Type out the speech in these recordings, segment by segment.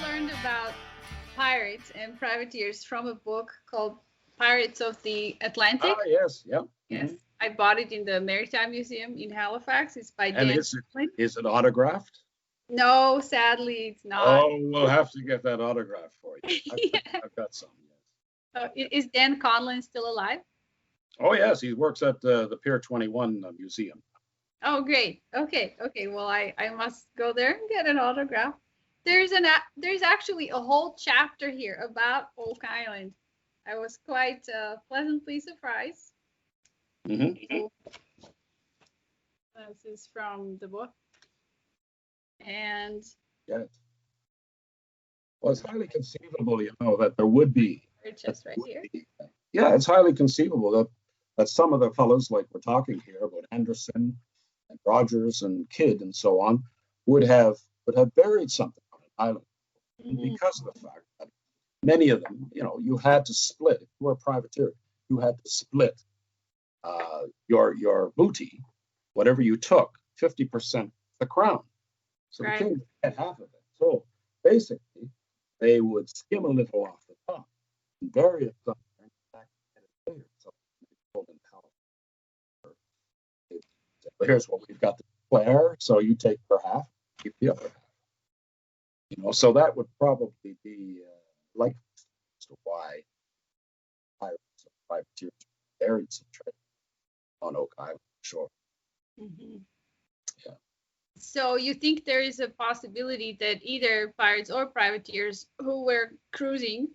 learned about pirates and privateers from a book called Pirates of the Atlantic. Ah, yes, yeah. Yes, I bought it in the Maritime Museum in Halifax. It's by And Dan. is it autographed? No, sadly, it's not. Oh, we'll have to get that autograph for you. I've got some. Yes. Is Dan Conlon still alive? Oh, yes, he works at the Pier 21 Museum. Oh, great. Okay. Well, I must go there and get an autograph. There's actually a whole chapter here about Oak Island. I was quite pleasantly surprised. Mm-hmm. This is from the book. And Yes. Well, it's highly conceivable, that there would be. it's just right here. Yeah, it's highly conceivable that some of the fellows, like we're talking here about Anderson and Rogers and Kidd and so on, would have buried something on an island. Because of the fact that many of them, you had to split. If you were a privateer, you had to split your booty, whatever you took, 50% the crown. So Right. the king had half of it. So basically, they would skim a little off the top and bury it somewhere and back and get it later. So they told him how. Here's what we've got to declare. So you take her half, keep the other half. So that would probably be like as to why pirates and privateers buried some treasure on Oak Island shore. Mm-hmm. Yeah. So you think there is a possibility that either pirates or privateers who were cruising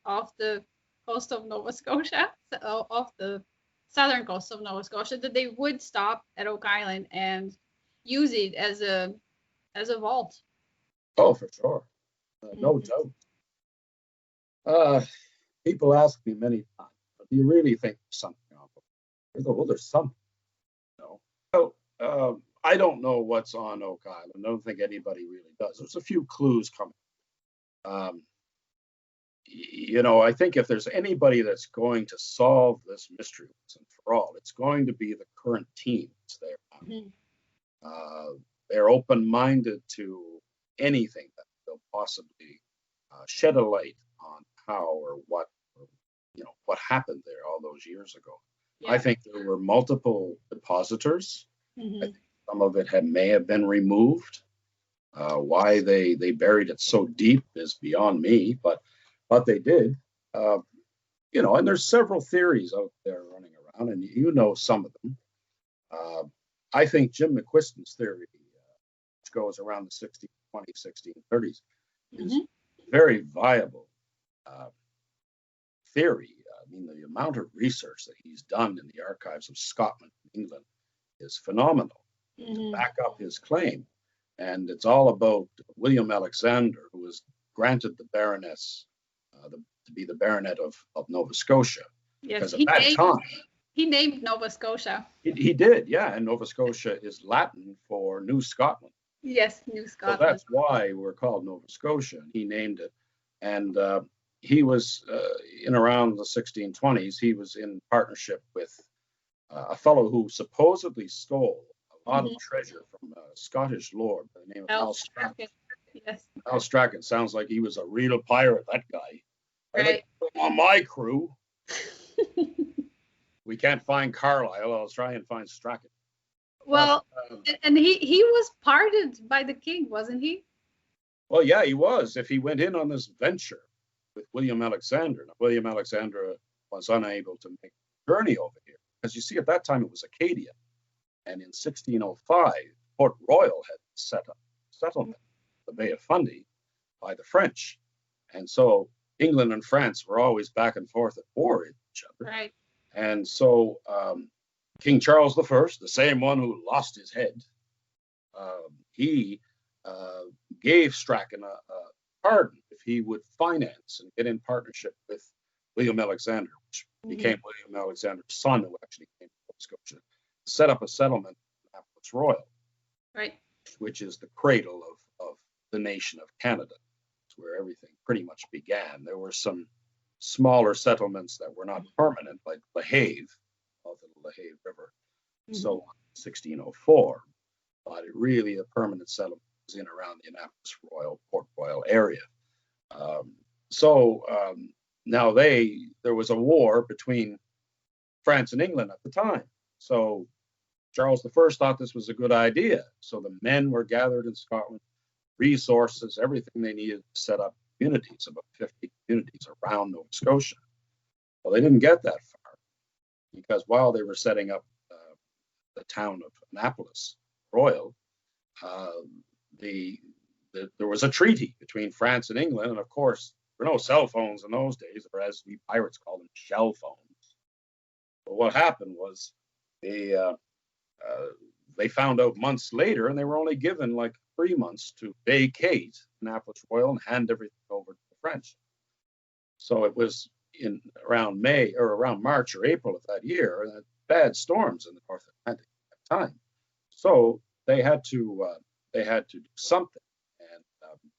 off the coast of Nova Scotia, off the southern coast of Nova Scotia, that they would stop at Oak Island and use it as a vault? Oh, for sure. No doubt. People ask me many times, do you really think there's something on it? I go, well, there's something. So, I don't know what's on Oak Island. I don't think anybody really does. There's a few clues coming. I think if there's anybody that's going to solve this mystery once and for all, it's going to be the current team that's there. They're open-minded to anything that will possibly shed a light on how or what happened there all those years ago. Yeah. I think there were multiple depositors. I think some of it may have been removed. Why they buried it so deep is beyond me, but they did. And there's several theories out there running around, and some of them. I think Jim McQuiston's theory, which goes around the 1620s, 1630s, is very viable theory. I mean, the amount of research that he's done in the archives of Scotland and England is phenomenal to back up his claim. And it's all about William Alexander, who was granted the baroness to be the baronet of Nova Scotia. Yes, he named Nova Scotia. He did, yeah. And Nova Scotia is Latin for New Scotland. Yes, New Scotland. So that's why we're called Nova Scotia. He named it. And he was in around the 1620s. He was in partnership with a fellow who supposedly stole a lot of treasure from a Scottish lord by the name of Al Strachan. Yes. Al Strachan sounds like he was a real pirate, that guy. Right. On my crew. We can't find Carlisle. I'll try and find Strachan. Well, and he was pardoned by the king, wasn't he? Well, yeah, he was. If he went in on this venture with William Alexander. Now, William Alexander was unable to make the journey over here. Because you see, at that time, it was Acadia. And in 1605, Port Royal had set up a settlement, the Bay of Fundy, by the French. And so England and France were always back and forth at war with each other. Right. And so King Charles I, the same one who lost his head, he gave Strachan a pardon if he would finance and get in partnership with William Alexander, which became William Alexander's son, who actually came to Nova Scotia, set up a settlement in Halifax Royal, right, which is the cradle of the nation of Canada. It's where everything pretty much began. There were some smaller settlements that were not permanent, like La Have, of the La Have River, so on, 1604. But really, a permanent settlement was in around the Annapolis Royal, Port Royal area. Um, so now there was a war between France and England at the time. So Charles I thought this was a good idea. So the men were gathered in Scotland, resources, everything they needed to set up communities, about 50 communities around Nova Scotia. Well, they didn't get that far because while they were setting up the town of Annapolis Royal, uh, there was a treaty between France and England, and of course there were no cell phones in those days, or as we pirates called them, shell phones. But what happened was they found out months later, and they were only given like 3 months to vacate Annapolis Royal and hand everything over to the French. So it was in around March or April of that year, and bad storms in the North Atlantic at the time. So they had to do something, and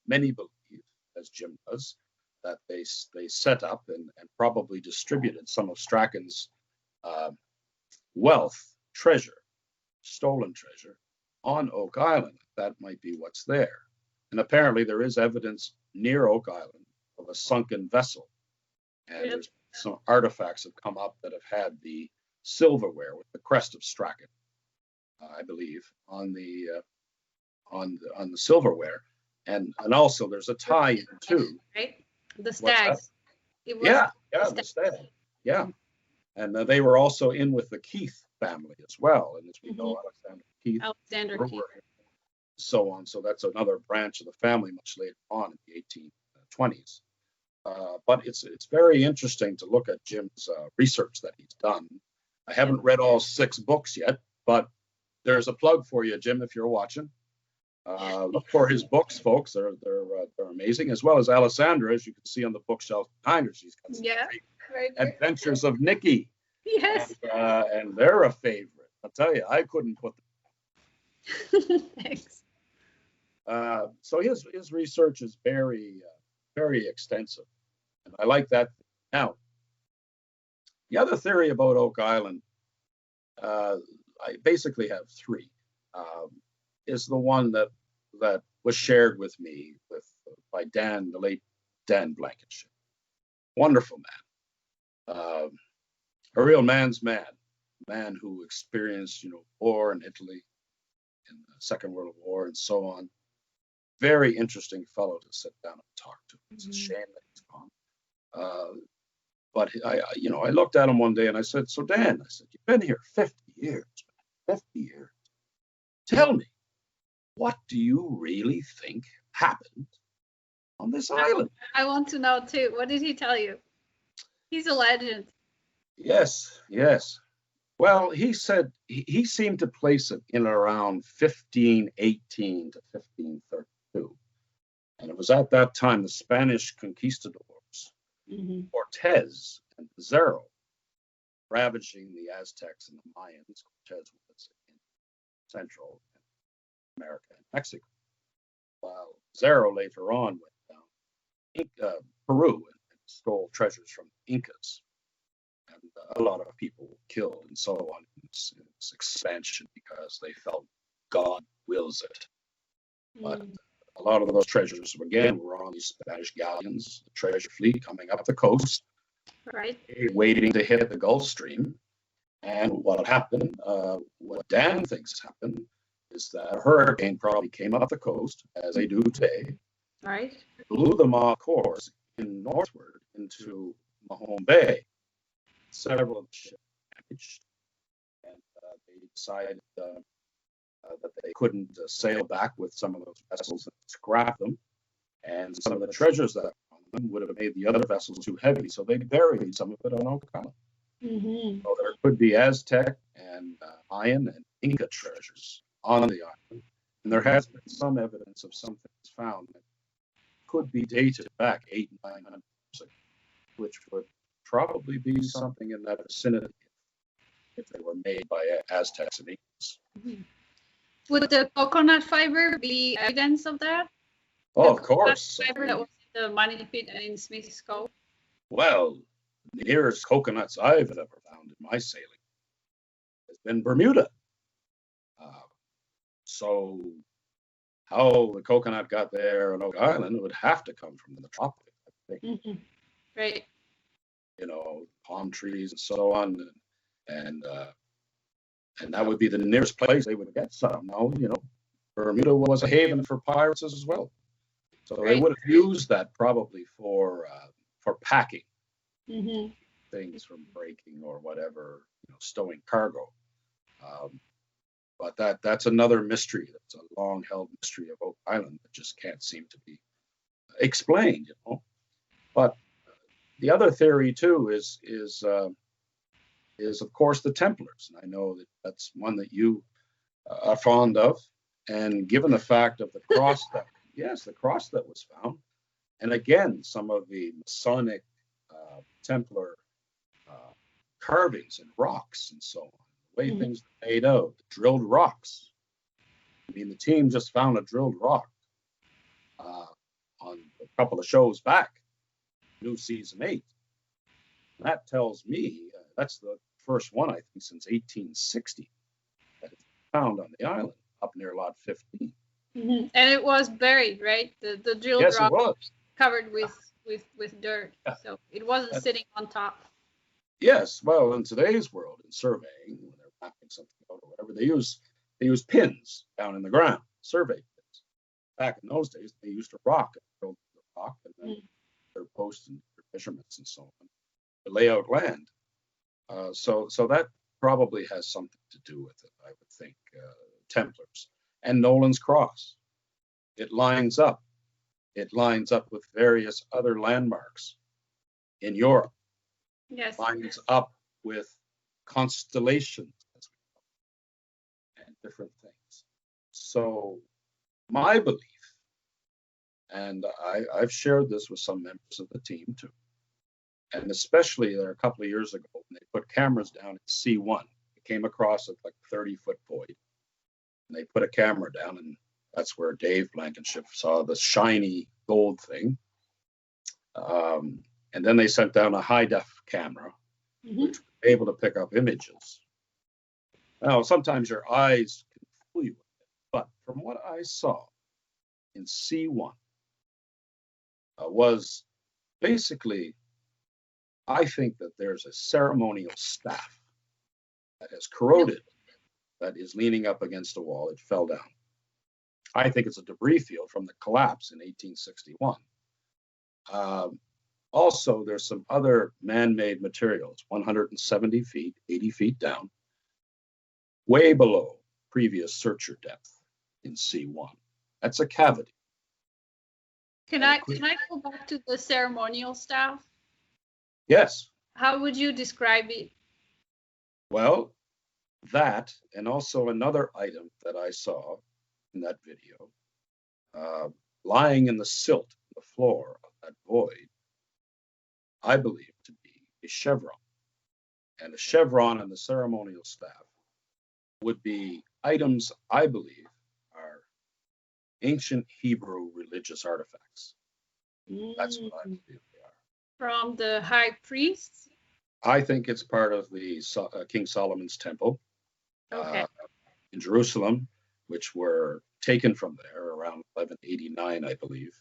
many believe, as Jim does, that they set up and probably distributed some of Strachan's wealth, treasure, stolen treasure, on Oak Island. That might be what's there. And apparently there is evidence near Oak Island of a sunken vessel. And some artifacts have come up that have had the silverware with the crest of Strachan, I believe, on the silverware. And also there's a tie-in too. Right? The stags. The stag. Yeah. And they were also in with the Keith family as well. And as we know, Alexander Keith. So on. So that's another branch of the family much later on in the 1820s. But it's very interesting to look at Jim's research that he's done. I haven't read all 6 books yet, but there's a plug for you, Jim, if you're watching. Look for his books, folks. They're amazing, as well as Alessandra, as you can see on the bookshelf behind her. She's got some great Adventures of Nikki. Yes. And they're a favorite. I'll tell you, I couldn't put them. Thanks. So his research is very, very extensive, and I like that. Now, the other theory about Oak Island, I basically have 3. Is the one that was shared with me by Dan, the late Dan Blankenship. Wonderful man, a real man's man who experienced, war in Italy, in the Second World War, and so on. Very interesting fellow to sit down and talk to. It's a shame that he's gone. But I looked at him one day and I said, "So Dan," I said, "you've been here 50 years, 50 years. Tell me, what do you really think happened on this island?" I want to know too. What did he tell you? He's a legend. Yes. Well, he said he seemed to place it in around 1518 to 1532. And it was at that time the Spanish conquistadors, Cortez and Pizarro, ravaging the Aztecs and the Mayans. Cortez was in Central America and Mexico, while Pizarro later on went down Peru and stole treasures from the Incas. And a lot of people were killed and so on in this expansion because they felt God wills it. But a lot of those treasures, again, were on these Spanish galleons, the treasure fleet coming up the coast, right, waiting to hit the Gulf Stream. And what happened, what Dan thinks happened, is that a hurricane probably came up the coast, as they do today, right, blew them off course northward into Mahone Bay. Several of the ships damaged, and they decided that they couldn't sail back with some of those vessels and scrap them, and some of the treasures that were on them would have made the other vessels too heavy, so they buried some of it on Oak Island. So there could be Aztec and Mayan and Inca treasures on the island, and there has been some evidence of some things found that could be dated back 800 and 900 years ago, which would probably be something in that vicinity if they were made by Aztecs and Incas. Would the coconut fiber be evidence of that? Oh, of course. Fiber that was in the Money Pit and in Smith's Cove? Well, the nearest coconuts I've ever found in my sailing has been Bermuda. So how the coconut got there on Oak Island, it would have to come from the tropics, I think. Hmm. Right. Palm trees and so on, and that would be the nearest place they would get some. Now, Bermuda was a haven for pirates as well, so they Right. would have used that probably for packing Hmm. things from breaking or whatever, stowing cargo. But that's another mystery. That's a long-held mystery of Oak Island that just can't seem to be explained. But the other theory too is of course the Templars, and I know that's one that you are fond of. And given the fact of the cross the cross that was found, and again some of the Masonic Templar carvings and rocks and so on, the way Hmm. things are made out, the drilled rocks. I mean, the team just found a drilled rock on a couple of shows back, New Season 8. That tells me that's the first one, I think, since 1860 that is found on the island up near Lot 15. Hmm. And it was buried, right? The drilled Yes, it rock was. covered with dirt, so it wasn't sitting on top. Yes, well, in today's world, in surveying, when they're mapping something out or whatever, they use pins down in the ground, survey pins. Back in those days, they used a rock, drilled the rock, and then their posts and their measurements and so on to lay out land. So that probably has something to do with it, I would think. Templars and Nolan's Cross. It lines up. It lines up with various other landmarks in Europe. Yes. Lines up with constellations and different things. So my belief, and I've shared this with some members of the team too, and especially there a couple of years ago when they put cameras down at C1. They came across it like a 30-foot void, and they put a camera down, and that's where Dave Blankenship saw the shiny gold thing. And then they sent down a high-def camera, which was able to pick up images. Now, sometimes your eyes can fool you with it, but from what I saw in C1 was basically, I think that there's a ceremonial staff that has corroded, that is leaning up against a wall. It fell down. I think it's a debris field from the collapse in 1861. Also, there's some other man-made materials, 170 feet, 80 feet down, way below previous searcher depth in C1. That's a cavity. Can I go back to the ceremonial staff? Yes. How would you describe it? Well, that, and also another item that I saw in that video, lying in the silt, the floor of that void, I believe to be a chevron. And a chevron and the ceremonial staff would be items I believe are ancient Hebrew religious artifacts. That's what I believe they are. From the high priests? I think it's part of the King Solomon's temple in Jerusalem, which were taken from there around 1189, I believe,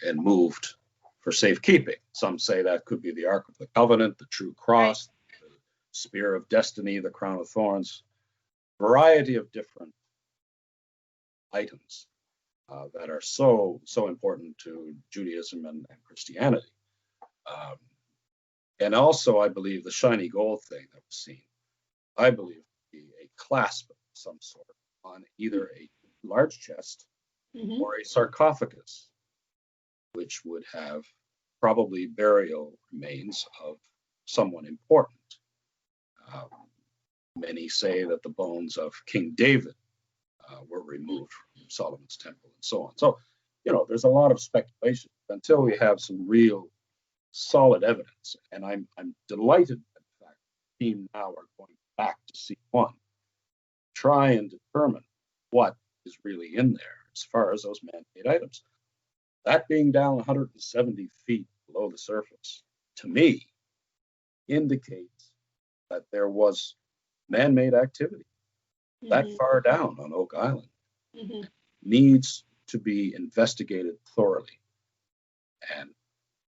and moved for safekeeping. Some say that could be the Ark of the Covenant, the True Cross, the Spear of Destiny, the Crown of Thorns, variety of different items that are so important to Judaism and Christianity. And also, I believe the shiny gold thing that was seen, I believe to be a clasp of some sort on either a large chest or a sarcophagus, which would have probably burial remains of someone important. Many say that the bones of King David were removed from Solomon's temple and so on. So, there's a lot of speculation until we have some real solid evidence. And I'm delighted at the fact that the team now are going back to C1, try and determine what is really in there as far as those man-made items. That being down 170 feet below the surface, to me, indicates that there was man-made activity that far down on Oak Island. needs to be investigated thoroughly. And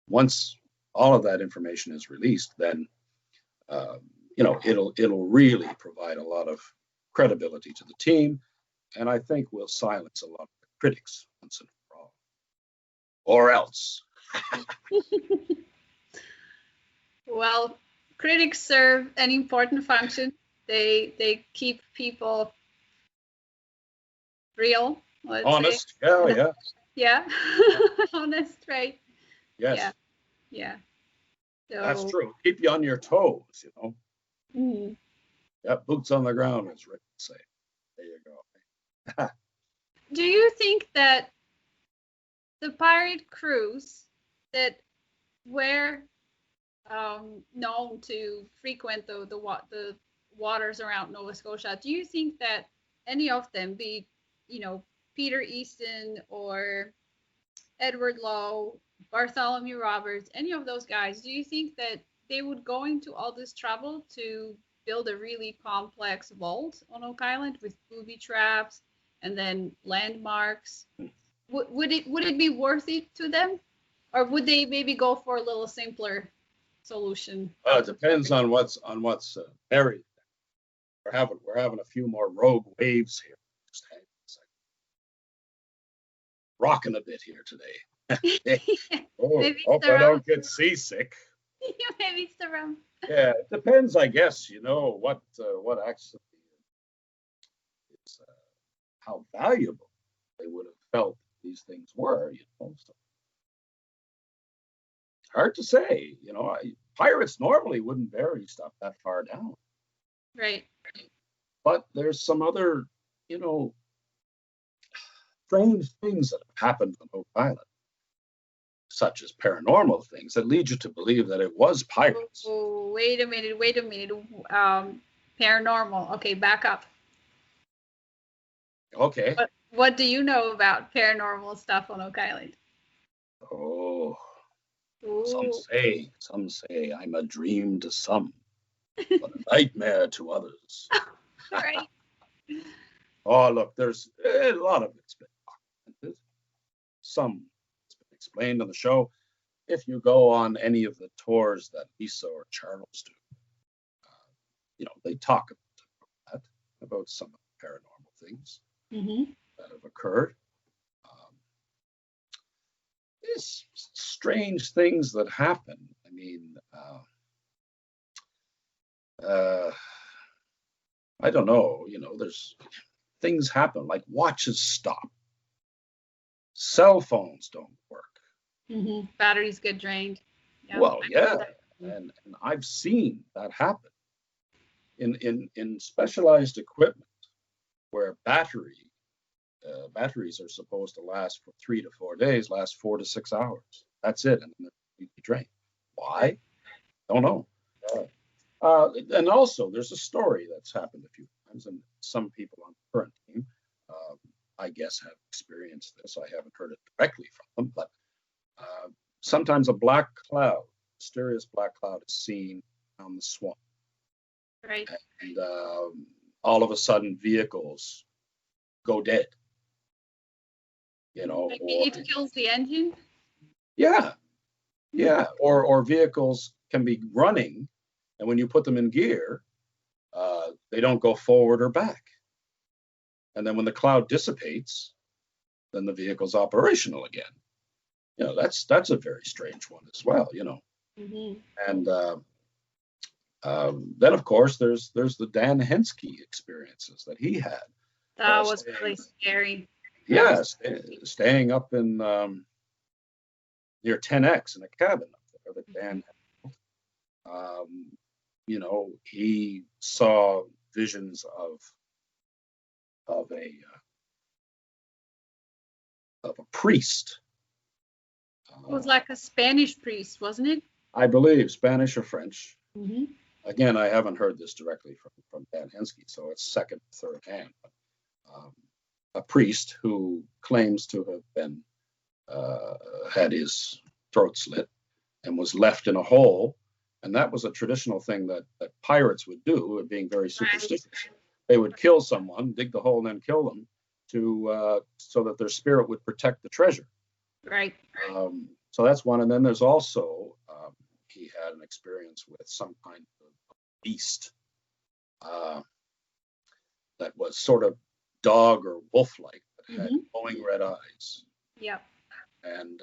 once all of that information is released, then it'll really provide a lot of credibility to the team, and I think we'll silence a lot of the critics once and for all. Or else. Well, critics serve an important function. They keep people real, let's honest. say. Yeah. Honest, right? Yes. Yeah. So, that's true. Keep you on your toes, Mm-hmm. Yeah, boots on the ground, as Rick would say. There you go. Do you think that the pirate crews that were known to frequent the waters around Nova Scotia, do you think that any of them, be Peter Easton or Edward Lowe, Bartholomew Roberts, any of those guys, do you think that they would go into all this trouble to build a really complex vault on Oak Island with booby traps and then landmarks? Would it be worth it to them, or would they maybe go for a little simpler solution? It depends on what's buried. We're having a few more rogue waves here. Just rocking a bit here today. Hope I don't get seasick. Maybe it's the rum. Yeah, it depends, I guess. What actually is how valuable they would have felt these things were. So it's hard to say. Pirates normally wouldn't bury stuff that far down. Right. But there's some other, strange things that have happened on Oak Island, such as paranormal things that lead you to believe that it was pirates. Oh, wait a minute. Paranormal. Okay, back up. Okay. What do you know about paranormal stuff on Oak Island? Oh, Ooh. some say I'm a dream to some, but a nightmare to others. Right. Oh, look, there's a lot of it's been documented. Some it's been explained on the show. If you go on any of the tours that Lisa or Charles do, they talk about some of the paranormal things that have occurred. There's strange things that happen. I mean, I don't know. There's things happen, like watches stop, cell phones don't work, batteries get drained. Yeah, well, yeah, and I've seen that happen in specialized equipment where batteries are supposed to last for 3 to 4 days, last 4 to 6 hours. That's it, and then they're drained. Why? Don't know. And also, there's a story that's happened a few times, and some people on the current team, I guess, have experienced this. I haven't heard it directly from them, but sometimes a mysterious black cloud is seen on the swamp. Right. And all of a sudden, vehicles go dead. It kills the engine. Yeah. Or vehicles can be running, and when you put them in gear, they don't go forward or back. And then when the cloud dissipates, then the vehicle's operational again. That's a very strange one as well. And then of course there's the Dan Henske experiences that he had. That was really scary. Yes, staying up in near 10X in a cabin up there that Dan had. He saw visions of a priest. It was like a Spanish priest, wasn't it? I believe Spanish or French. Mm-hmm. Again, I haven't heard this directly from Dan Henske, so it's second, third hand. But, a priest who claims to have been had his throat slit and was left in a hole, and that was a traditional thing that pirates would do, being very superstitious. Right. They would kill someone, dig the hole, and then kill them, to so that their spirit would protect the treasure. Right. So that's one. And then there's also he had an experience with some kind of beast that was sort of dog or wolf-like, but had glowing red eyes. Yep. And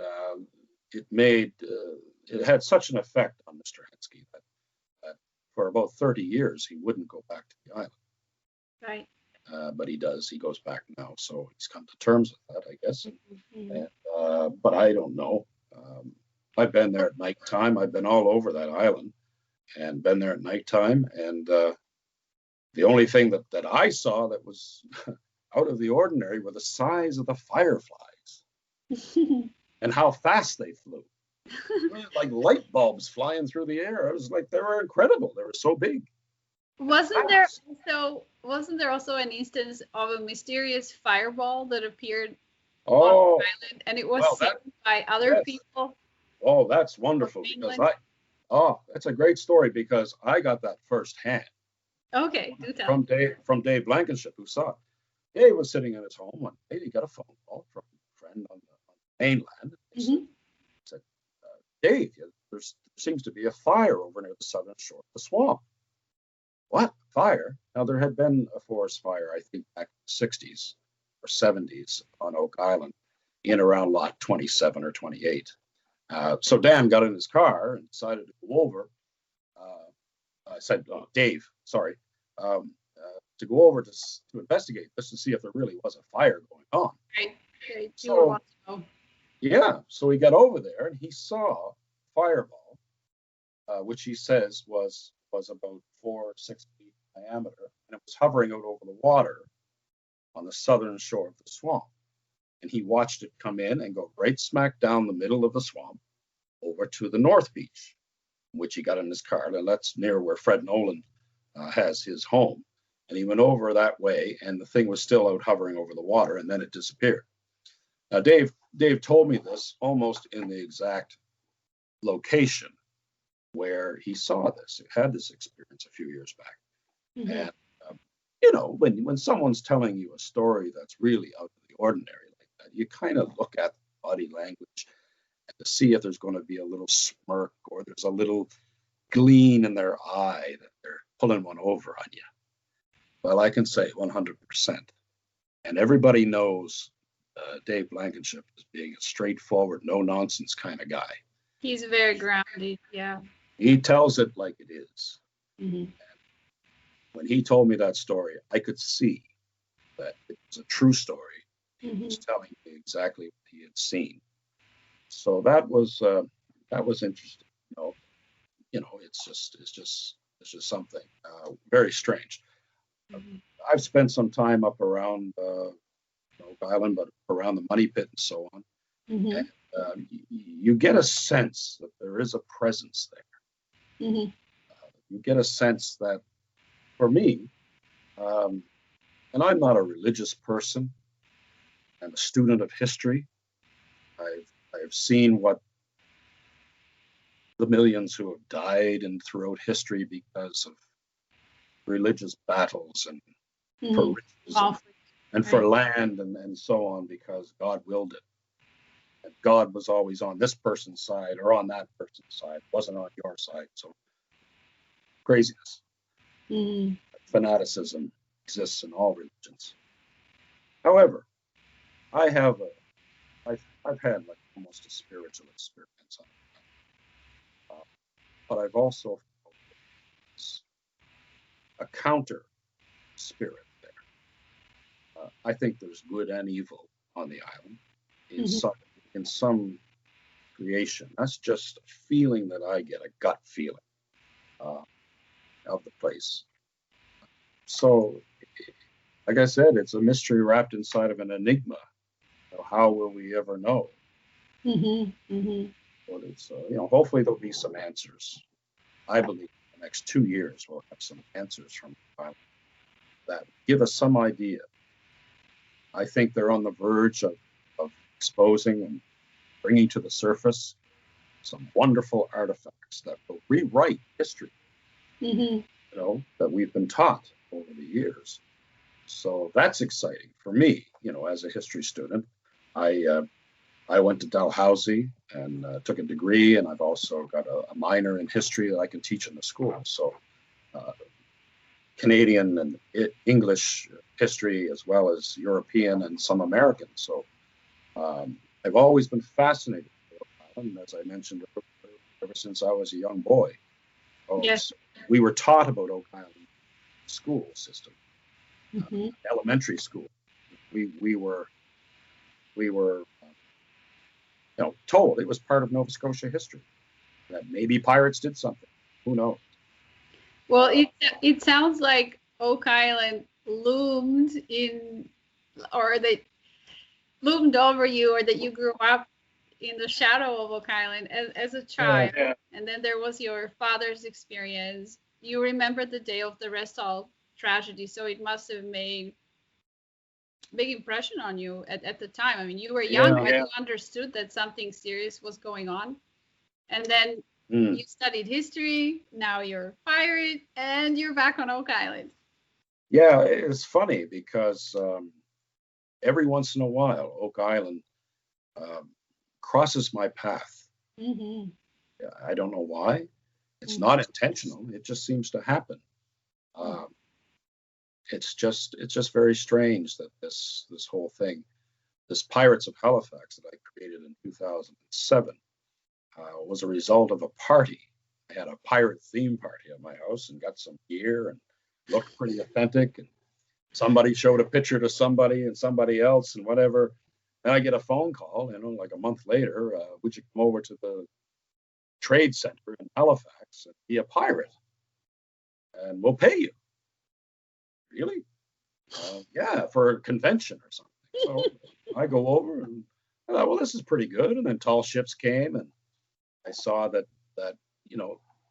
it had such an effect on Mr. Hensky that for about 30 years he wouldn't go back to the island. Right. But he does. He goes back now, so he's come to terms with that, I guess. And, but I don't know. I've been there at nighttime. I've been all over that island and been there at nighttime. And the only thing that I saw that was out of the ordinary were the size of the fireflies and how fast they flew. Like light bulbs flying through the air. It was like they were incredible. They were so big. Wasn't there also an instance of a mysterious fireball that appeared on the island, and it was seen by other people? Oh, that's wonderful, because that's a great story, because I got that firsthand. Okay, do tell. From Dave Blankenship, who saw it. Dave was sitting in his home one day. He got a phone call from a friend on the mainland. He said, Dave, there seems to be a fire over near the southern shore of the swamp. What? Fire? Now, there had been a forest fire, I think, back in the 60s or 70s on Oak Island in around lot 27 or 28. So Dan got in his car and decided to go over. I said, Dave, sorry, to go over to investigate this to see if there really was a fire going on. Right. So, yeah, so he got over there and he saw a fireball, which he says was about 4 or 6 feet diameter, and it was hovering out over the water on the southern shore of the swamp. And he watched it come in and go right smack down the middle of the swamp over to the North Beach, which he got in his car. And that's near where Fred Nolan has his home. And he went over that way, and the thing was still out hovering over the water, and then it disappeared. Now, Dave told me this almost in the exact location where he saw this. He had this experience a few years back. And, when someone's telling you a story that's really out of the ordinary like that, you kind of look at the body language and to see if there's going to be a little smirk or there's a little gleam in their eye that they're pulling one over on you. Well, I can say 100%. And everybody knows Dave Blankenship as being a straightforward, no-nonsense kind of guy. He's very grounded, yeah. He tells it like it is. When he told me that story, I could see that it was a true story. He was telling me exactly what he had seen. So that was interesting. It's just something very strange. I've spent some time up around Oak Island, but around the Money Pit and so on. And you get a sense that there is a presence there. You get a sense that, for me, and I'm not a religious person, I'm a student of history. I've seen what the millions who have died and throughout history because of religious battles and for riches and for land and so on, because God willed it. And God was always on this person's side or on that person's side, wasn't on your side. So craziness. Fanaticism exists in all religions. However, I've had like almost a spiritual experience on it. But I've also felt a counter spirit there. I think there's good and evil on the island in some creation. That's just a feeling that I get, a gut feeling of the place. So, like I said, it's a mystery wrapped inside of an enigma. How will we ever know? But it's, hopefully there'll be some answers. I believe in the next 2 years we'll have some answers from the island that give us some idea. I think they're on the verge of exposing and bringing to the surface some wonderful artifacts that will rewrite history, that we've been taught over the years. So that's exciting for me, as a history student. I went to Dalhousie and took a degree, and I've also got a minor in history that I can teach in the school. So Canadian and English history, as well as European and some American. So I've always been fascinated with Oak Island, as I mentioned ever since I was a young boy. Yes. We were taught about Oak Island school system, Mm-hmm. elementary school. We were told it was part of Nova Scotia history, that maybe pirates did something. Who knows? Well, it sounds like Oak Island loomed in, or that loomed over you, or that you grew up in the shadow of Oak Island as a child. Yeah. And then there was your father's experience. You remember the day of the Restall tragedy, so it must have made big impression on you at the time. I mean, you were young, but you understood that something serious was going on. And then you studied history. Now you're a pirate, and you're back on Oak Island. Yeah, it's funny because every once in a while, Oak Island crosses my path. Mm-hmm. I don't know why. It's not intentional. It just seems to happen. It's just very strange that this whole thing, this Pirates of Halifax that I created in 2007, was a result of a party. I had a pirate theme party at my house and got some gear and looked pretty authentic. And somebody showed a picture to somebody and somebody else and whatever. Then I get a phone call, like a month later, would you come over to the trade center in Halifax and be a pirate? And we'll pay you. Really? Yeah, for a convention or something. So I go over and I thought, well, this is pretty good. And then Tall Ships came, and I saw that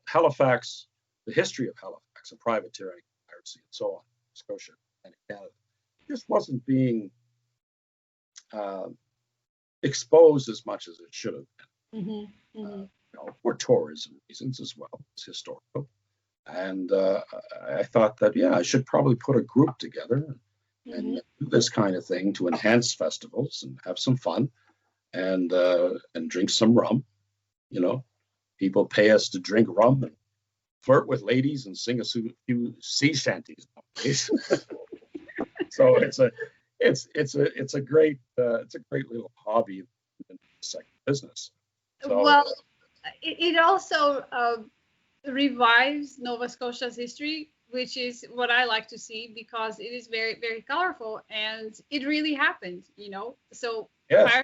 Halifax, the history of Halifax and privateering, piracy, and so on, Scotia and Canada, just wasn't being exposed as much as it should have been. Mm-hmm. Mm-hmm. For tourism reasons as well as historical. And I thought that, I should probably put a group together and do this kind of thing to enhance festivals and have some fun and drink some rum. People pay us to drink rum and flirt with ladies and sing a few sea shanties nowadays. So it's a great little hobby in the second business. So, well, it also revives Nova Scotia's history, which is what I like to see, because it is very, very colorful and it really happened, So yes.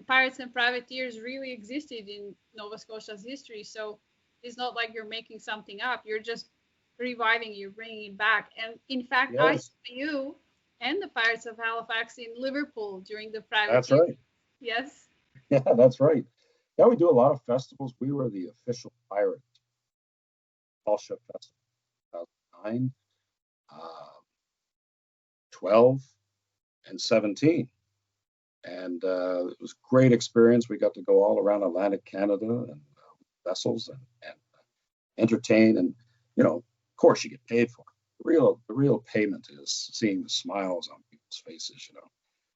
Pirates and privateers really existed in Nova Scotia's history. So it's not like you're making something up. You're just reviving, you're bringing it back. And in fact, Yes. I saw you and the Pirates of Halifax in Liverpool during the privateer. That's right. Yes. Yeah, that's right. Yeah, we do a lot of festivals. We were the official pirate Tall Ship Festival 2009, 12, and 17. And it was a great experience. We got to go all around Atlantic Canada and vessels and entertain. And, of course, you get paid for it. The real payment is seeing the smiles on people's faces,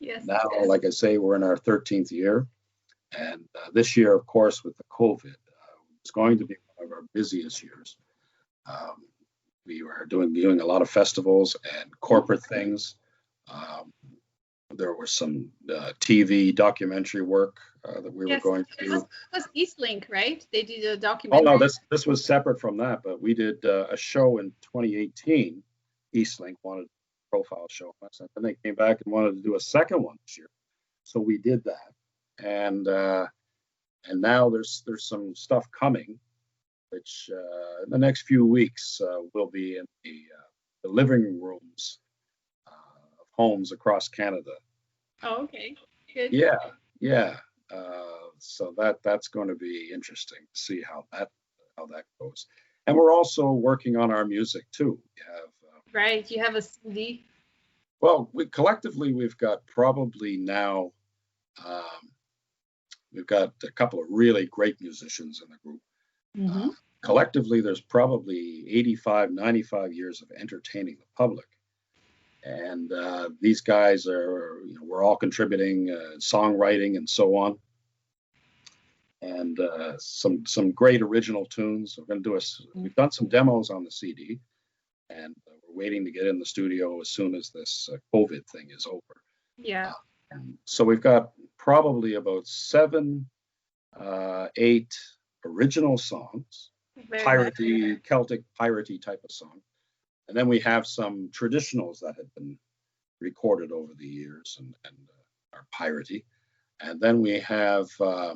Yes. Now, like I say, we're in our 13th year. And this year, of course, with the COVID, it's going to be one of our busiest years. We were doing a lot of festivals and corporate things. There was some TV documentary work that we were going to do. It was Eastlink, right? They did a documentary. Oh, no, this was separate from that, but we did a show in 2018. Eastlink wanted a profile show on us, and then they came back and wanted to do a second one this year. So we did that. And now there's some stuff coming, which in the next few weeks will be in the living rooms of homes across Canada. Oh, okay. Good. Yeah. So that's going to be interesting to see how that goes. And we're also working on our music too. We have right. You have a CD. Well, we've got probably now. We've got a couple of really great musicians in the group. Mm-hmm. Collectively, there's probably 85, 95 years of entertaining the public. And these guys are, we're all contributing songwriting and so on, and some great original tunes. We're going to do we've done some demos on the CD, and we're waiting to get in the studio as soon as this COVID thing is over. Yeah. And so we've got probably about 7, 8 original songs, piratey, Celtic piratey type of song. And then we have some traditionals that have been recorded over the years and are piratey. And then we have a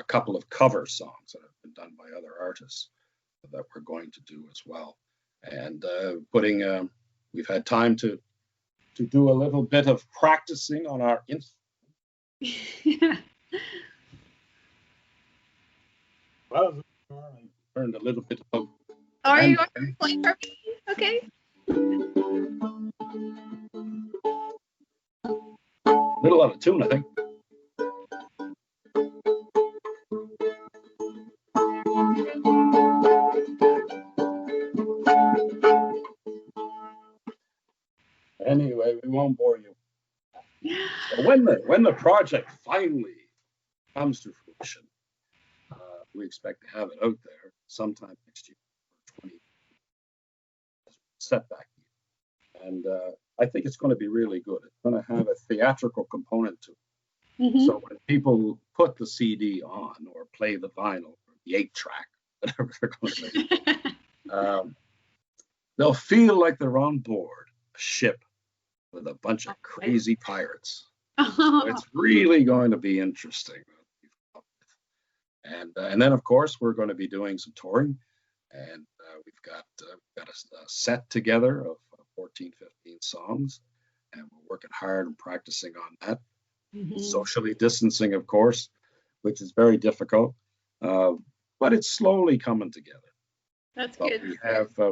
couple of cover songs that have been done by other artists that we're going to do as well. And we've had time to do a little bit of practicing on our Yeah. Well, I learned a little bit of. Are you playing for me? Okay. Little out of tune, I think. Anyway, we won't bore you. So when the project finally comes to fruition, we expect to have it out there sometime next year, 20 setback year. And I think it's going to be really good. It's going to have a theatrical component to it. Mm-hmm. So when people put the CD on or play the vinyl or the 8-track, whatever they're going to do, they'll feel like they're on board a ship with a bunch of crazy pirates. So it's really going to be interesting. And then, of course, we're going to be doing some touring. And we've got a set together of 14, 15 songs. And we're working hard and practicing on that. Mm-hmm. Socially distancing, of course, which is very difficult. But it's slowly coming together. That's good.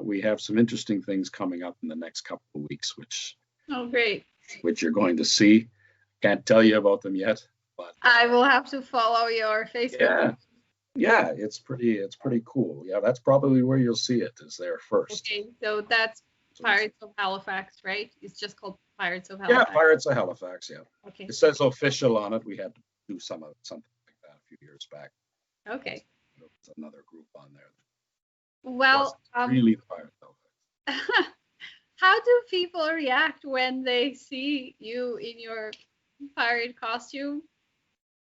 We have some interesting things coming up in the next couple of weeks, which great. Which you're going to see. Can't tell you about them yet, but I will have to follow your Facebook. Yeah, it's pretty cool. Yeah, that's probably where you'll see it, is there first. Okay, so that's Pirates of Halifax, right? It's just called Pirates of Halifax. Yeah, Pirates of Halifax. Yeah. Okay. It says official on it. We had to do something like that a few years back. Okay. There was another group on there. Well, really the Pirates of Halifax. How do people react when they see you in your pirate costume?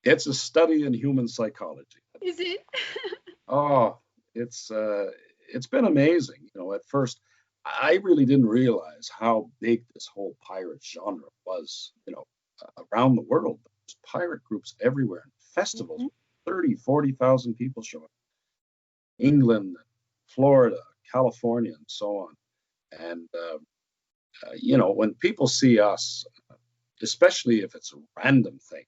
It's a study in human psychology. Is it? Oh, it's been amazing. At first, I really didn't realize how big this whole pirate genre was. Around the world, there's pirate groups everywhere, and festivals, 30, 40,000 people show up. England, Florida, California, and so on. And, when people see us, especially if it's a random thing,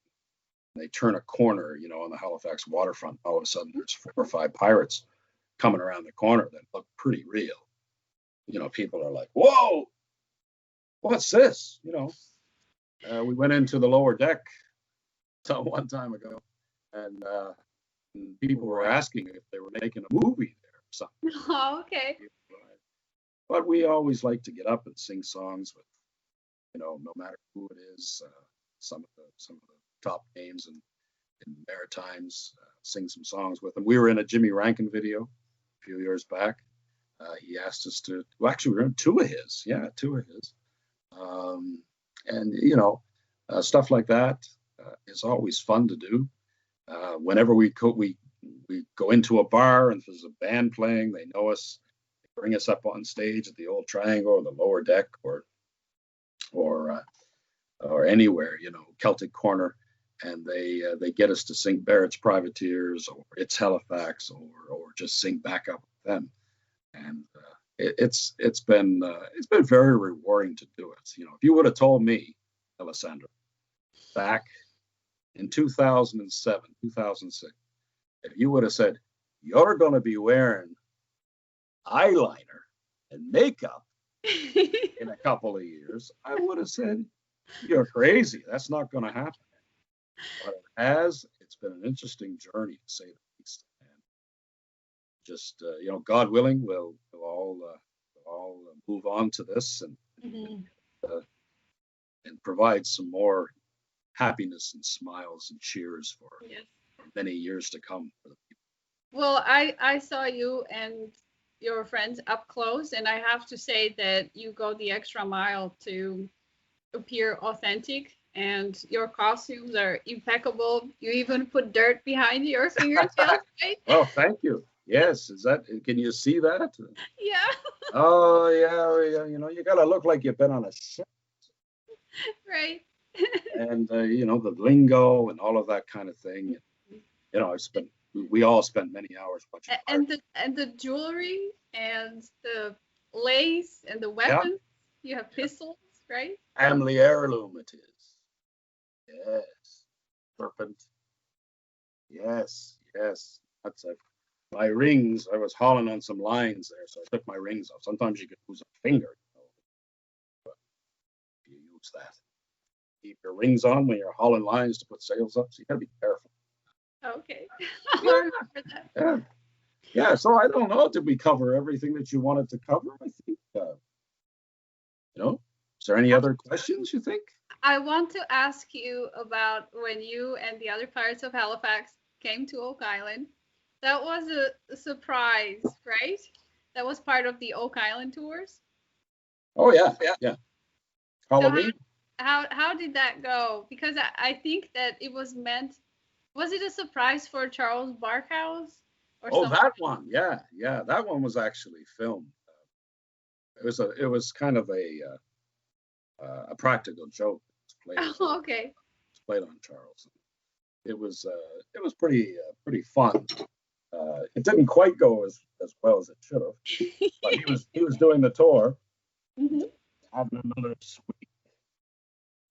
they turn a corner, on the Halifax waterfront, all of a sudden there's 4 or 5 pirates coming around the corner that look pretty real. People are like, whoa, what's this? We went into the lower deck one time ago, and people were asking if they were making a movie there or something. Oh, okay. But we always like to get up and sing songs with, no matter who it is, some of the top names in Maritimes, sing some songs with them. We were in a Jimmy Rankin video a few years back. He asked us to, well, actually, we were in 2 of his. Yeah, 2 of his. And, stuff like that is always fun to do. Whenever we go into a bar and there's a band playing, they know us. Bring us up on stage at the old Triangle or the lower deck or anywhere, Celtic Corner, and they get us to sing Barrett's Privateers or It's Halifax or just sing back up with them, and it's been very rewarding to do it. If you would have told me, Alessandro, back in 2007, 2006, if you would have said you're going to be wearing eyeliner and makeup in a couple of years, I would have said, you're crazy. That's not going to happen. But it's been an interesting journey, to say the least. And just, God willing, we'll all move on to this and and provide some more happiness and smiles and cheers for Yes. many years to come for the people. Well, I saw you and your friends up close, and I have to say that you go the extra mile to appear authentic, and your costumes are impeccable. You even put dirt behind your fingernails, right? Oh, thank you. Yes, can you see that? Yeah, Oh, yeah, you got to look like you've been on a ship. right. And, the lingo and all of that kind of thing. We all spent many hours watching. And the jewelry and the lace and the Yeah, weapons. You have pistols, right? family heirloom it is. Yes, serpent. Yes, yes. That's it. My rings, I was hauling on some lines there, so I took my rings off. Sometimes you could lose a finger, but you use that. Keep your rings on when you're hauling lines to put sails up, so you gotta be careful. Okay. I'll Yeah, remember that. yeah, yeah. So I don't know. Did we cover everything that you wanted to cover? I think. Is there any other questions you think? I want to ask you about when you and the other pirates of Halifax came to Oak Island. That was a surprise, right? That was part of the Oak Island tours. Oh yeah, yeah. So Halloween. how did that go? Because I think that it was meant. Was it a surprise for Charles Barkhouse or Oh, something? that one. Yeah, yeah. That one was actually filmed. It was kind of a practical joke. Oh, okay. Played on Charles. It was pretty fun. It didn't quite go as well as it should have, but he was doing the tour, Hmm. having another sweet.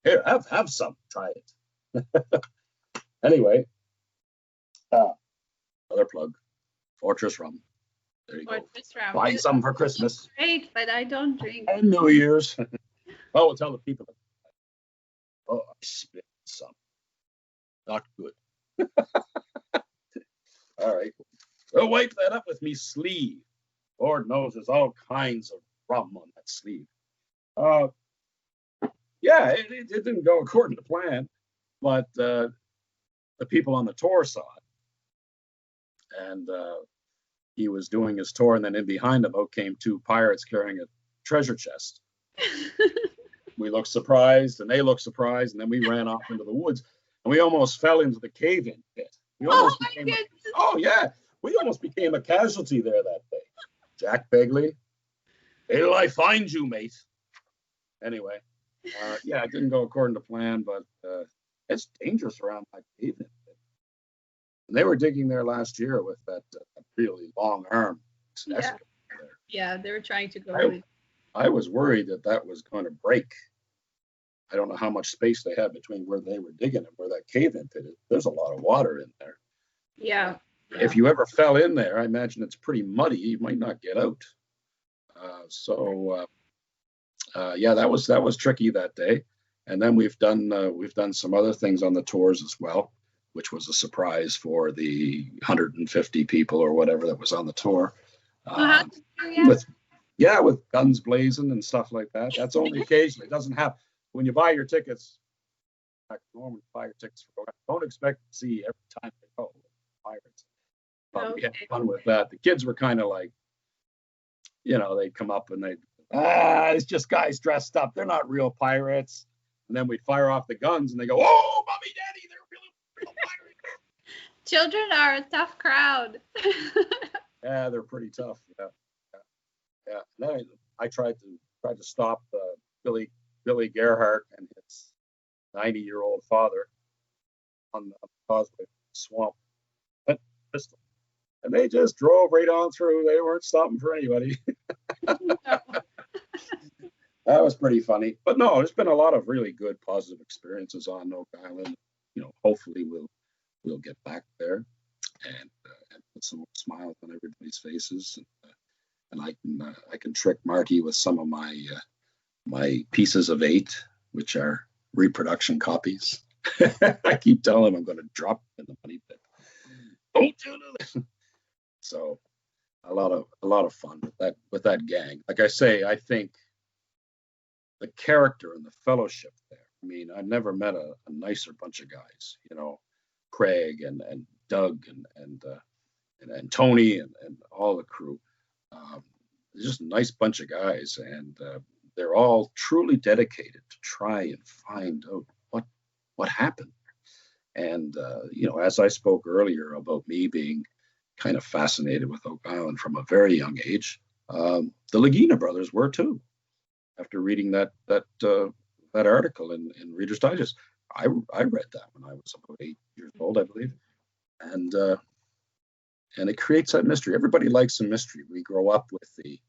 Here, have some. Try it. Anyway, another plug. Fortress Rum. There you go. Buy some for Christmas. Great, but I don't drink. And New Year's. Oh, we'll tell the people. Oh, I spit some. Not good. All right. We'll wipe that up with me sleeve. Lord knows there's all kinds of rum on that sleeve. Yeah, it didn't go according to plan, but the people on the tour saw it. And he was doing his tour, and then in behind him out came two pirates carrying a treasure chest. We looked surprised, and they looked surprised, and then we ran off into the woods, and we almost fell into the cave-in pit. Oh my goodness! Yeah, we almost became a casualty there that day. Jack Begley, till I find you, mate. Anyway, yeah, it didn't go according to plan, but it's dangerous around that cave-in pit. And they were digging there last year with that really long arm. Yeah, they were trying to go. I was worried that was going to break. I don't know how much space they had between where they were digging and where that cave-in pit is. There's a lot of water in there. Yeah. If you ever fell in there, I imagine it's pretty muddy. You might not get out. Yeah, that was tricky that day. And then we've done some other things on the tours as well, which was a surprise for the 150 people or whatever that was on the tour. With guns blazing and stuff like that. That's only occasionally. It doesn't happen. When you buy your tickets, normally buy your tickets for, don't expect to see every time they go. Pirates. We had fun with that. The kids were kind of like, they'd come up and it's just guys dressed up. They're not real pirates. And then we'd fire off the guns and they go, oh, mommy, daddy, they're real pirates. Children are a tough crowd. Yeah, they're pretty tough. Yeah. Then I tried to stop Billy Gerhardt and his 90-year-old father on the causeway swamp. Pistol. And they just drove right on through. They weren't stopping for anybody. That was pretty funny. But no, there's been a lot of really good positive experiences on Oak Island. Hopefully we'll get back there and put some more smiles on everybody's faces. And I can trick Marty with some of my pieces of 8, which are reproduction copies. I keep telling him I'm going to drop in the money pit. Don't do this. So a lot of fun with that gang. Like I say, I think the character and the fellowship there I mean, I've never met a nicer bunch of guys. You know, Craig and Doug and Tony and all the crew. Um, just a nice bunch of guys, and they're all truly dedicated to try and find out what happened. And you know, as I spoke earlier about me being kind of fascinated with Oak Island from a very young age, the Lagina brothers were too. After reading that article in Reader's Digest, I read that when I was about 8 years old, I believe, and it creates that mystery. Everybody likes a mystery. We grow up with the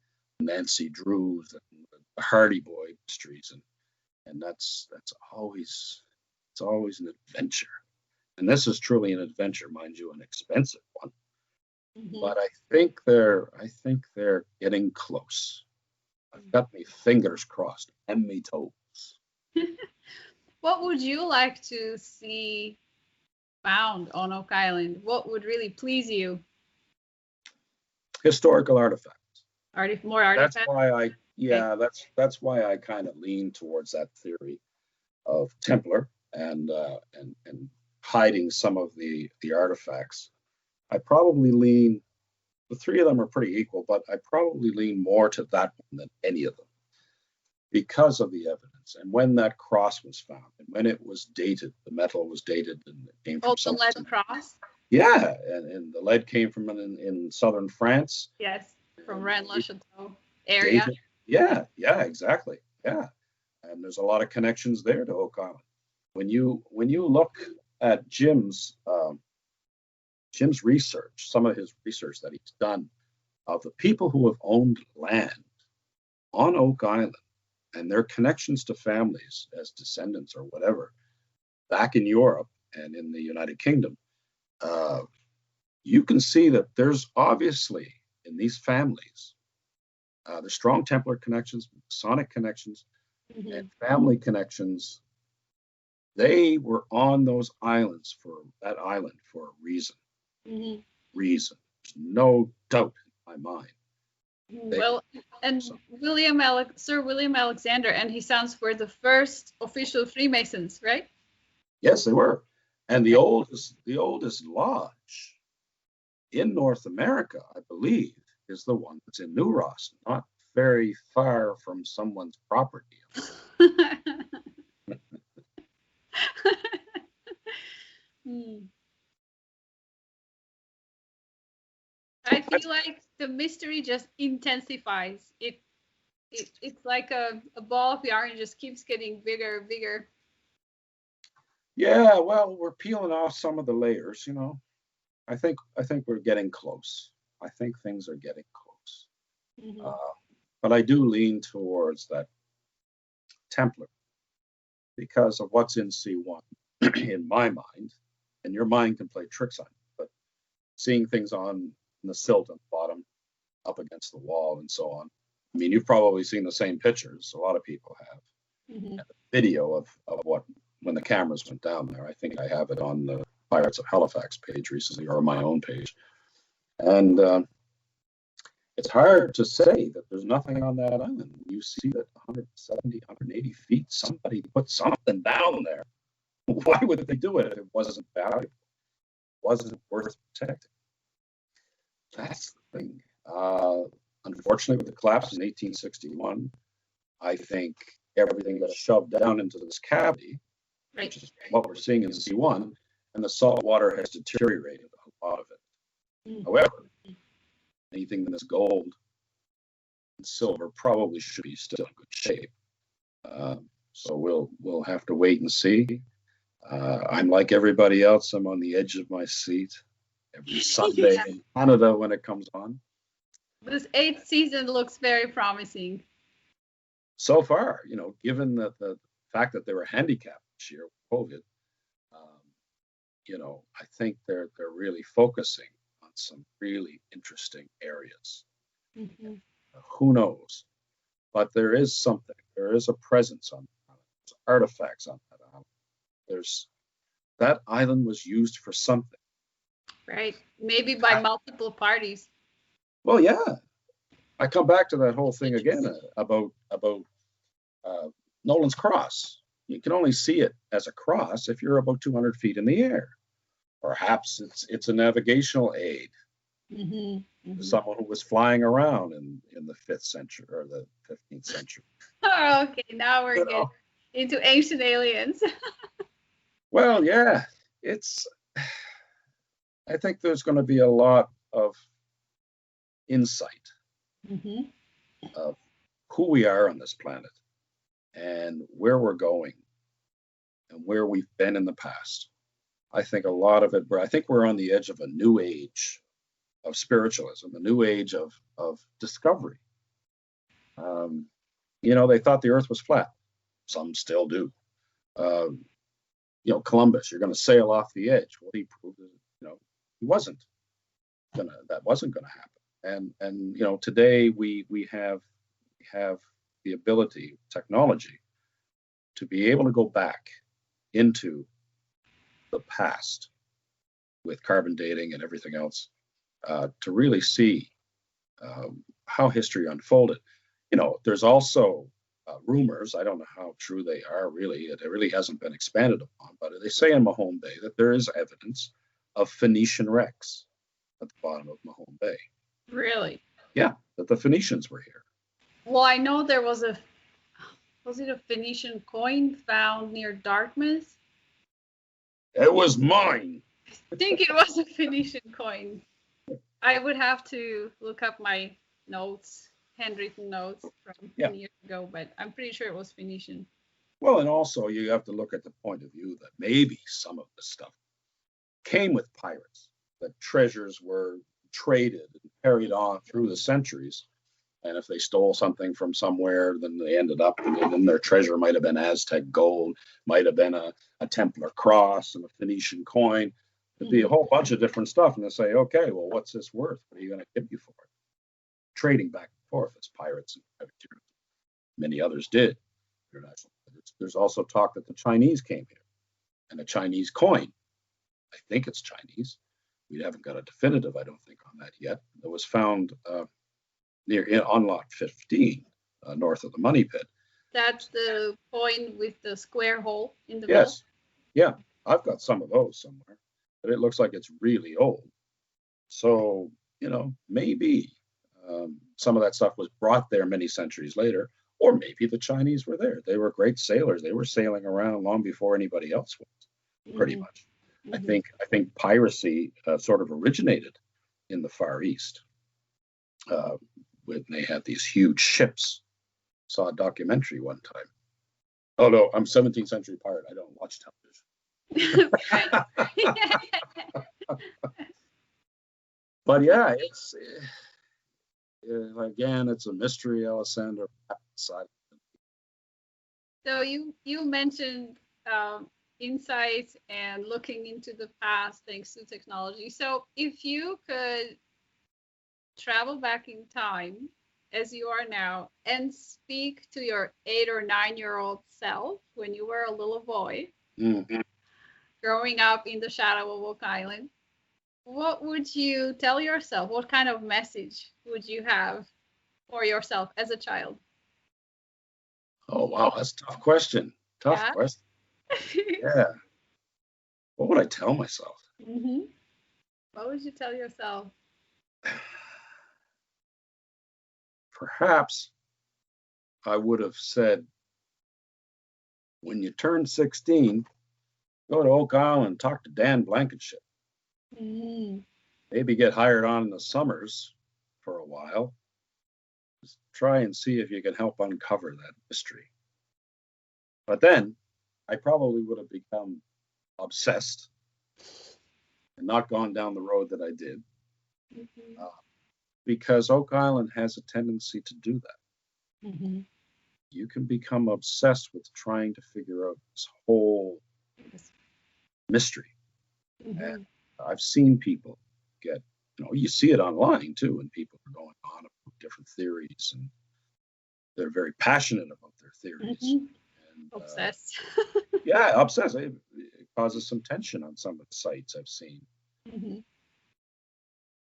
Nancy Drews and the Hardy Boy mysteries, and that's always an adventure. And this is truly an adventure, mind you, an expensive one. Mm-hmm. But I think they're getting close. I've got my fingers crossed and my toes. What would you like to see found on Oak Island? What would really please you? Historical artifacts. More artifacts? That's why I kind of lean towards that theory of Templar and hiding some of the artifacts. I probably lean, the three of them are pretty equal, but I probably lean more to that one than any of them because of the evidence and when that cross was found and when it was dated. The metal was dated and it came from the lead cross? Yeah, and the lead came from in southern France. Yes, from Rennes-le-Château area. Dated, yeah, exactly. Yeah, and there's a lot of connections there to Oak Island. When you look at Jim's research, some of his research that he's done of the people who have owned land on Oak Island and their connections to families as descendants or whatever back in Europe and in the United Kingdom, you can see that there's obviously in these families, there's strong Templar connections, Masonic connections, Mm-hmm. and family connections. They were on those islands for a reason. Mm-hmm. Reason. There's no doubt in my mind. Well, and Sir William Alexander and his sons were the first official Freemasons, right? Yes, they were. And the oldest lodge in North America, I believe, is the one that's in New Ross, not very far from someone's property. I feel like the mystery just intensifies. It's like a ball of yarn, just keeps getting bigger and bigger. Yeah, well, we're peeling off some of the layers, you know. I think we're getting close. I think things are getting close. Mm-hmm. But I do lean towards that Templar because of what's in C1 in my mind, and your mind can play tricks on you, but seeing things on the silt on the bottom, up against the wall, and so on. I mean, you've probably seen the same pictures. A lot of people have. Mm-hmm. And the video of what when the cameras went down there. I think I have it on the Pirates of Halifax page recently, or my own page. And it's hard to say that there's nothing on that island. You see that 170, 180 feet, somebody put something down there. Why would they do it if it wasn't valuable? It wasn't worth protecting. That's the thing. Unfortunately, with the collapse in 1861, I think everything got shoved down into this cavity, Right. which is what we're seeing in C1, and the salt water has deteriorated a lot of it. Mm-hmm. However, anything that's gold and silver probably should be still in good shape. So we'll have to wait and see. I'm like everybody else. I'm on the edge of my seat every Sunday in Canada when it comes on. This 8th season looks very promising. So far, you know, given the fact that they were handicapped this year with COVID, you know, I think they're really focusing on some really interesting areas. Mm-hmm. Who knows? But there is something. There is a presence on the island. There's artifacts on that island. That island was used for something. Right. Maybe by multiple parties. Well, yeah. I come back to that whole thing again about Nolan's Cross. you can only see it as a cross if you're about 200 feet in the air. Perhaps it's a navigational aid. Someone who was flying around in the 5th century or the 15th century. Oh, okay, now we're getting into ancient aliens. Well, yeah, I think there's going to be a lot of insight of who we are on this planet and where we're going and where we've been in the past. I think a lot of it, I think we're on the edge of a new age of spiritualism, a new age of discovery. They thought the earth was flat. Some still do. Columbus, you're going to sail off the edge. Well, he proved he wasn't that wasn't going to happen. And today we have the ability, technology, to be able to go back into the past with carbon dating and everything else, to really see how history unfolded. There's also rumors, I don't know how true they are really, it really hasn't been expanded upon, but they say in Mahone Bay that there is evidence of Phoenician wrecks at the bottom of Mahone Bay. Really? Yeah, that the Phoenicians were here. Well, I know there was it a Phoenician coin found near Dartmouth? It was mine. I think it was a Phoenician coin. I would have to look up my notes, handwritten notes from 10 years ago, but I'm pretty sure it was Phoenician. Well, and also you have to look at the point of view that maybe some of this stuff came with pirates, that treasures were traded and carried on through the centuries. And if they stole something from somewhere, then they ended up, and then their treasure might have been Aztec gold, might have been a Templar cross and a Phoenician coin. There'd be a whole bunch of different stuff. And they say, okay, well, what's this worth? What are you going to give you for it? Trading back and forth as pirates and privateers. Many others did. There's also talk that the Chinese came here, and a Chinese coin. I think it's Chinese. We haven't got a definitive, I don't think, on that yet. It was found on lot 15, north of the Money Pit. That's the coin with the square hole in the middle? Yes. Yeah, I've got some of those somewhere, but it looks like it's really old. So, maybe some of that stuff was brought there many centuries later, or maybe the Chinese were there. They were great sailors. They were sailing around long before anybody else was, pretty much. I think piracy sort of originated in the Far East when they had these huge ships. Saw a documentary one time. Oh no, I'm 17th century pirate. I don't watch television. But yeah, it's again, it's a mystery, Alessandra. So you mentioned insights and looking into the past thanks to technology. So if you could travel back in time as you are now and speak to your 8 or 9-year-old self when you were a little boy, growing up in the shadow of Oak Island, what would you tell yourself? What kind of message would you have for yourself as a child? Oh, wow, that's a tough question. Tough question. Yeah. What would I tell myself? What would you tell yourself? Perhaps I would have said, when you turn 16, go to Oak Island, talk to Dan Blankenship. Maybe get hired on in the summers for a while. Just try and see if you can help uncover that mystery. But then I probably would have become obsessed and not gone down the road that I did. Because Oak Island has a tendency to do that. You can become obsessed with trying to figure out this whole mystery. And I've seen people get, you see it online too, and people are going on about different theories, and they're very passionate about their theories. And, obsessed. Yeah, obsessed. It causes some tension on some of the sites I've seen.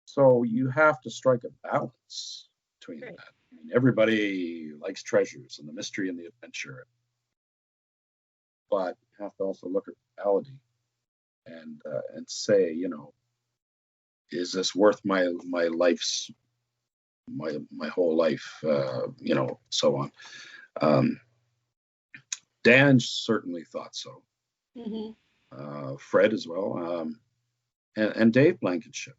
So you have to strike a balance between that. I mean, everybody likes treasures and the mystery and the adventure. but you have to also look at reality and say, is this worth my life's my whole life, so on. Um, Dan certainly thought so. Fred as well, and Dave Blankenship.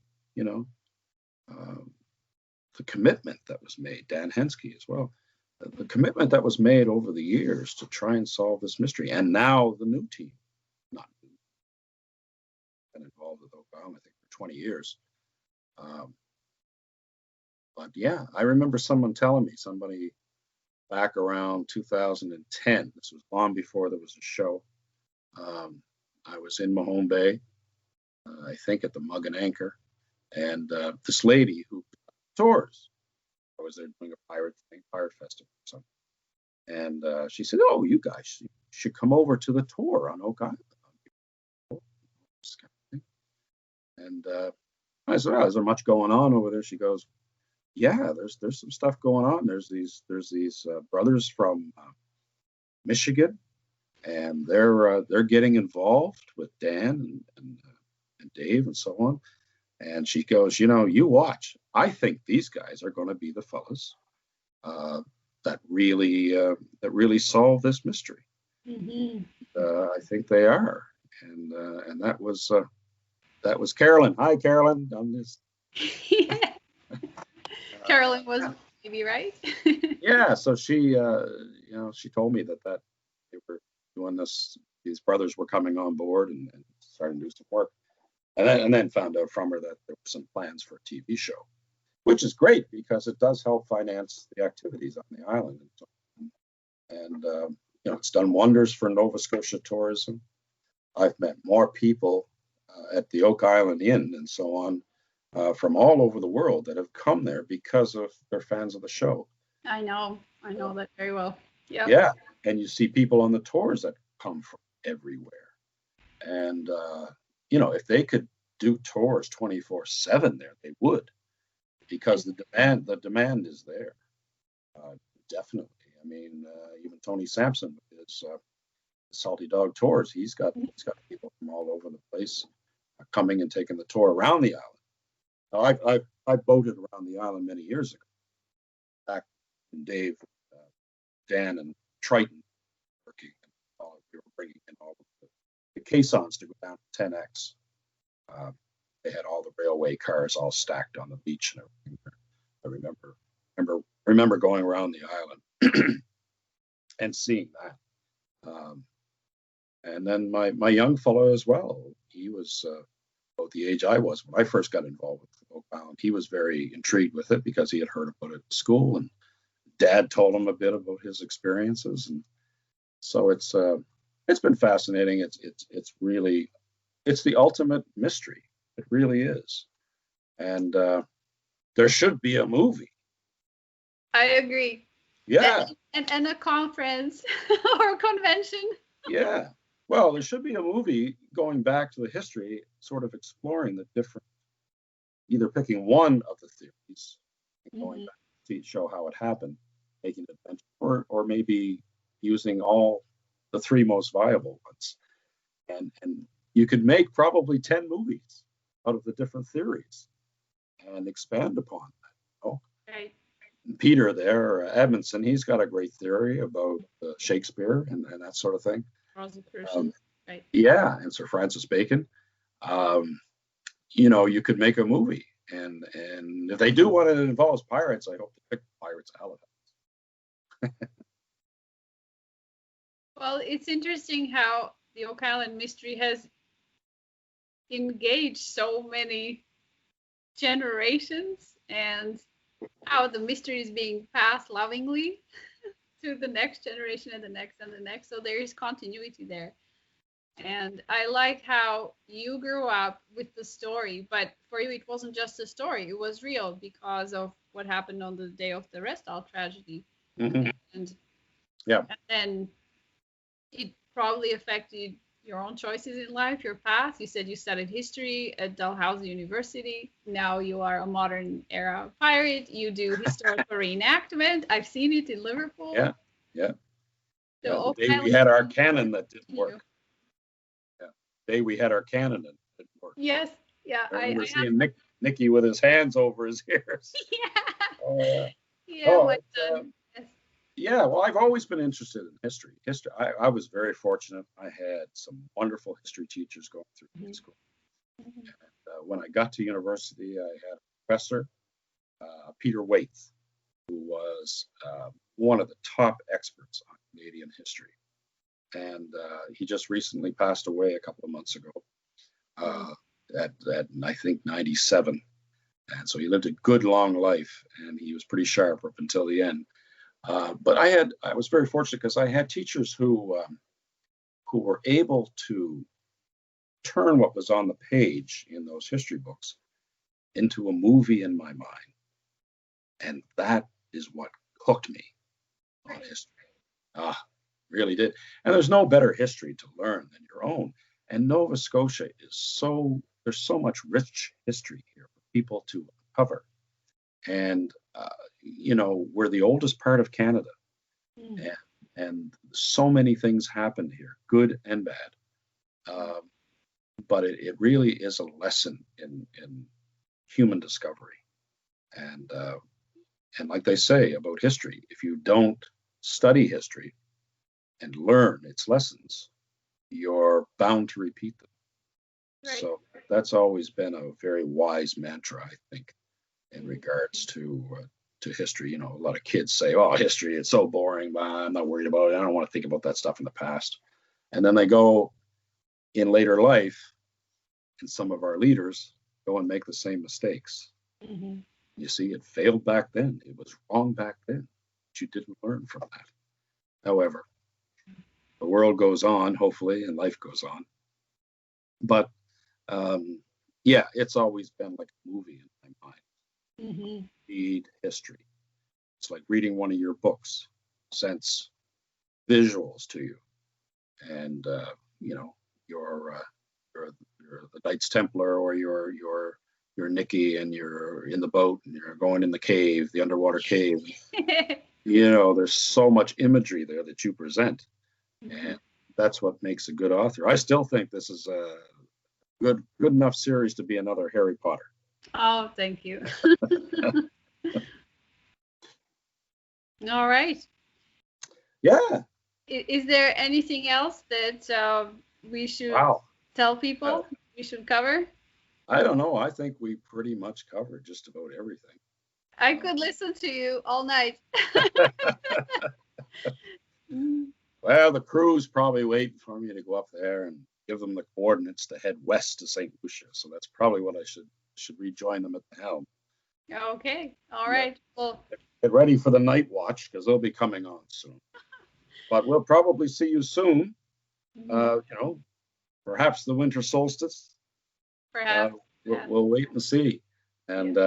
The commitment that was made, Dan Hensky as well, the commitment that was made over the years to try and solve this mystery, and now the new team, not been involved with Oak Island, I think, for 20 years. But yeah, I remember somebody back around 2010. This was long before there was a show. I was in Mahone Bay, I think at the Mug and Anchor, and this lady who tours. I was there doing a pirate festival or something. And she said, "Oh, you guys should come over to the tour on Oak Island." And I said, "Oh, is there much going on over there?" She goes, "Yeah, there's some stuff going on. There's these brothers from Michigan, and they're getting involved with Dan and Dave and so on." And she goes, "You watch. I think these guys are going to be the fellas that really solve this mystery. I think they are." And that was Carolyn. Hi, Carolyn. Carolyn was maybe right. Yeah. So she told me that they were doing this. These brothers were coming on board and starting to do some work. And then found out from her that there were some plans for a TV show, which is great because it does help finance the activities on the island. And it's done wonders for Nova Scotia tourism. I've met more people at the Oak Island Inn and so on from all over the world that have come there because of they're fans of the show. I know that very well. Yeah. Yeah, and you see people on the tours that come from everywhere. And if they could do tours 24/7 there, they would, because the demand is there. Definitely. I mean, even Tony Sampson with his Salty Dog tours, he's got people from all over the place coming and taking the tour around the island. Now, I boated around the island many years ago, back when Dave, Dan, and Triton working. We were bringing in all of the caissons to go down to 10X. They had all the railway cars all stacked on the beach and everything. I remember going around the island and seeing that. And then my young fellow as well. He was about the age I was when I first got involved with Oak Island. He was very intrigued with it because he had heard about it at school, and Dad told him a bit about his experiences, and so it's been fascinating. It's really the ultimate mystery. It really is, and there should be a movie. I agree. Yeah. And a conference or a convention. Yeah. Well, there should be a movie going back to the history, sort of exploring the different, either picking one of the theories and going back to show how it happened, making it adventure, or maybe using all the three most viable ones. And you could make probably 10 movies out of the different theories and expand upon that. Right. Peter there, Edmondson, he's got a great theory about Shakespeare and that sort of thing. Right. Yeah, and Sir Francis Bacon. You could make a movie, and if they do one that involves pirates, I hope they pick Pirates Halifax. Well, it's interesting how the Oak Island mystery has engaged so many generations, and how the mystery is being passed lovingly to the next generation and the next and the next. So there is continuity there. And I like how you grew up with the story, but for you it wasn't just a story, it was real because of what happened on the day of the Restall tragedy. Mm-hmm. And yeah, and then it probably affected your own choices in life, your path. You said you studied history at Dalhousie University. Now you are a modern era pirate. You do historical reenactment. I've seen it in Liverpool. Yeah. The Yeah, old the day we Highland had our School cannon that didn't continue. work. Yeah, the day we had our cannon that didn't work. Yes. Yeah. I I remember have. seeing Nicky with his hands over his ears. Yeah. Oh, yeah. Yeah. Oh, My it's, son. Yes. yeah, well, I've always been interested in history. I was very fortunate. I had some wonderful history teachers going through high school. Mhm. When I got to university, I had a professor, Peter Waite, who was one of the top experts on Canadian history. And he just recently passed away a couple of months ago at I think 97. And so he lived a good long life, and he was pretty sharp up until the end. But I was very fortunate because I had teachers who were able to turn what was on the page in those history books into a movie in my mind. And that is what hooked me on history. Really did. And there's no better history to learn than your own. And Nova Scotia there's so much rich history here for people to uncover. And, we're the oldest part of Canada. Mm. And so many things happened here, good and bad. But it really is a lesson in human discovery. And like they say about history, if you don't study history and learn its lessons, you're bound to repeat them. Right. So that's always been a very wise mantra, I think, in regards to history. A lot of kids say, "Oh, history, it's so boring, but I'm not worried about it. I don't want to think about that stuff in the past." And then they go in later life, and some of our leaders go and make the same mistakes. Mm-hmm. You see, it failed back then. It was wrong back then. But you didn't learn from that. However, the world goes on, hopefully, and life goes on. But yeah, it's always been like a movie in my mind. Mm-hmm. Read history. It's like reading one of your books, sense visuals to you, and you're the Knights Templar, or you're Nicky, and you're in the boat, and you're going in the cave, the underwater cave. There's so much imagery there that you present, and that's what makes a good author. I still think this is a good enough series to be another Harry Potter. Oh, thank you. All right. Yeah. Is there anything else that we should tell people we should cover? I don't know. I think we pretty much covered just about everything. I could listen to you all night. Well, the crew's probably waiting for me to go up there and give them the coordinates to head west to St. Lucia. So that's probably what I should rejoin them at the helm. Okay. All right. Well, get ready for the night watch, because they'll be coming on soon. But we'll probably see you soon. Perhaps the winter solstice. Perhaps. We'll wait and see, and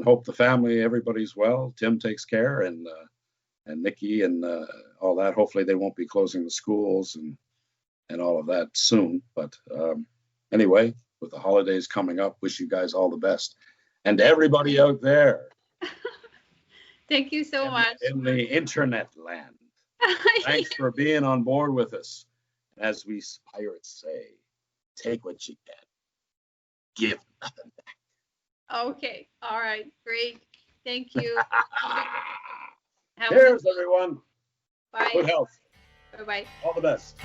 hope the family, everybody's well. Tim takes care, and Nicky and all that. Hopefully they won't be closing the schools and all of that soon. But anyway, with the holidays coming up, wish you guys all the best, and everybody out there. Thank you so much. In the internet land. Thanks for being on board with us. As we pirates say, take what you can. Give nothing back. Okay. All right. Great. Thank you. Cheers, everyone. Bye. Good health. Bye-bye. All the best.